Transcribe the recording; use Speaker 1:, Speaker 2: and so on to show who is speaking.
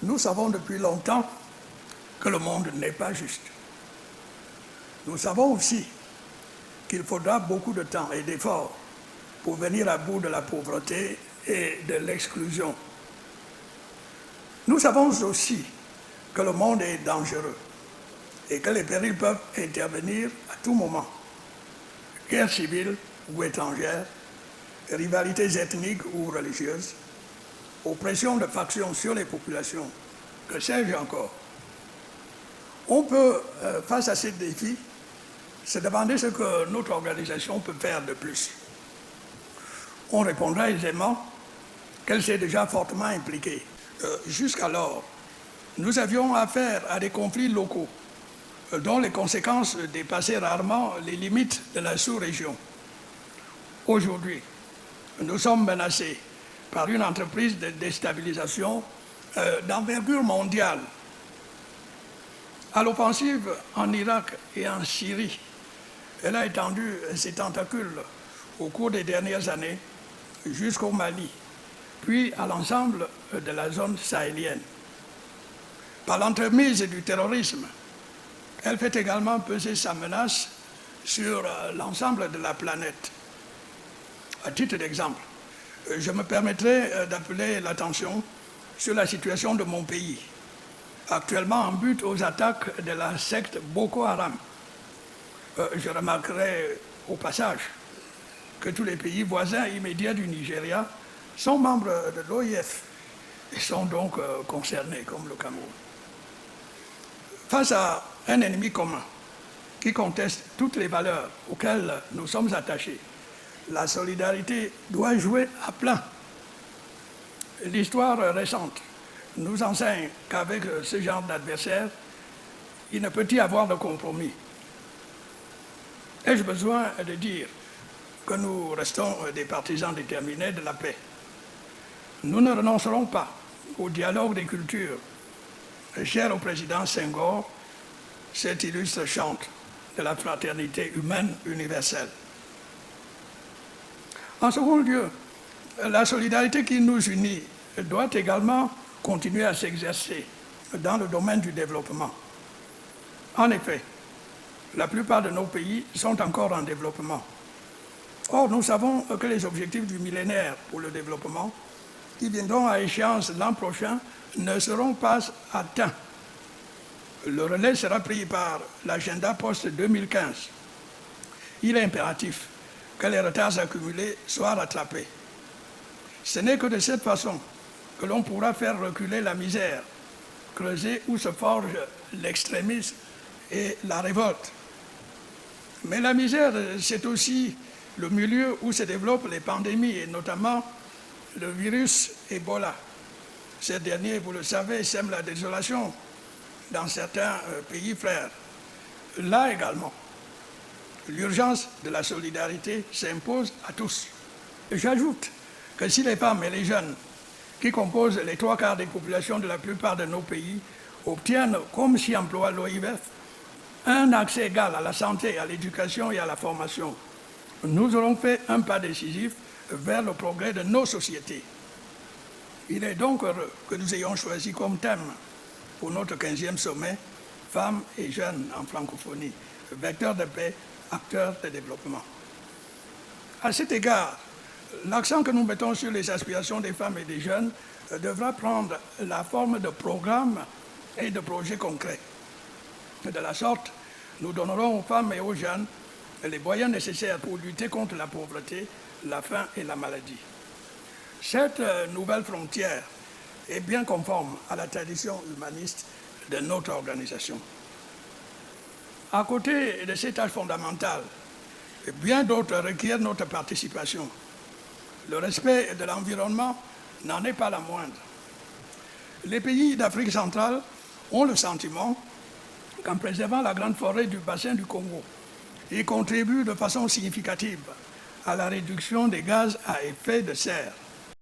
Speaker 1: Nous savons depuis longtemps que le monde n'est pas juste. Nous savons aussi qu'il faudra beaucoup de temps et d'efforts pour venir à bout de la pauvreté et de l'exclusion. Nous savons aussi que le monde est dangereux et que les périls peuvent intervenir à tout moment. Guerre civile ou étrangère, rivalités ethniques ou religieuses, oppression de factions sur les populations, que sais-je encore. On peut, face à ces défis, se demander ce que notre organisation peut faire de plus. On répondra aisément qu'elle s'est déjà fortement impliquée. Jusqu'alors, nous avions affaire à des conflits locaux dont les conséquences dépassaient rarement les limites de la sous-région. Aujourd'hui, nous sommes menacés par une entreprise de déstabilisation d'envergure mondiale. À l'offensive en Irak et en Syrie, elle a étendu ses tentacules au cours des dernières années jusqu'au Mali, puis à l'ensemble de la zone sahélienne. Par l'entremise du terrorisme, elle fait également peser sa menace sur l'ensemble de la planète. À titre d'exemple, je me permettrai d'appeler l'attention sur la situation de mon pays, actuellement en butte aux attaques de la secte Boko Haram. Je remarquerai au passage que tous les pays voisins immédiats du Nigeria sont membres de l'OIF et sont donc concernés comme le Cameroun. Face à un ennemi commun qui conteste toutes les valeurs auxquelles nous sommes attachés, la solidarité doit jouer à plein. L'histoire récente nous enseigne qu'avec ce genre d'adversaire, il ne peut y avoir de compromis. Ai-je besoin de dire que nous restons des partisans déterminés de la paix? Nous ne renoncerons pas au dialogue des cultures, cher au président Senghor, cet illustre chante de la fraternité humaine universelle. En second lieu, la solidarité qui nous unit doit également continuer à s'exercer dans le domaine du développement. En effet, la plupart de nos pays sont encore en développement. Or, nous savons que les objectifs du millénaire pour le développement, qui viendront à échéance l'an prochain, ne seront pas atteints. Le relais sera pris par l'agenda post-2015. Il est impératif que les retards accumulés soient rattrapés. Ce n'est que de cette façon que l'on pourra faire reculer la misère, creuser où se forge l'extrémisme et la révolte. Mais la misère, c'est aussi le milieu où se développent les pandémies, et notamment le virus Ebola. Ces derniers, vous le savez, sèment la désolation dans certains pays frères. Là également, l'urgence de la solidarité s'impose à tous. J'ajoute que si les femmes et les jeunes, qui composent les 3/4 des populations de la plupart de nos pays, obtiennent, comme s'y emploie l'OIF, un accès égal à la santé, à l'éducation et à la formation, nous aurons fait un pas décisif vers le progrès de nos sociétés. Il est donc heureux que nous ayons choisi comme thème pour notre 15e sommet « Femmes et jeunes en francophonie, vecteurs de paix, acteurs de développement ». À cet égard, l'accent que nous mettons sur les aspirations des femmes et des jeunes devra prendre la forme de programmes et de projets concrets. De la sorte, nous donnerons aux femmes et aux jeunes les moyens nécessaires pour lutter contre la pauvreté, la faim et la maladie. Cette nouvelle frontière est bien conforme à la tradition humaniste de notre organisation. À côté de ces tâches fondamentales, bien d'autres requièrent notre participation. Le respect de l'environnement n'en est pas la moindre. Les pays d'Afrique centrale ont le sentiment qu'en préservant la grande forêt du bassin du Congo, ils contribuent de façon significative à la réduction des gaz à effet de serre.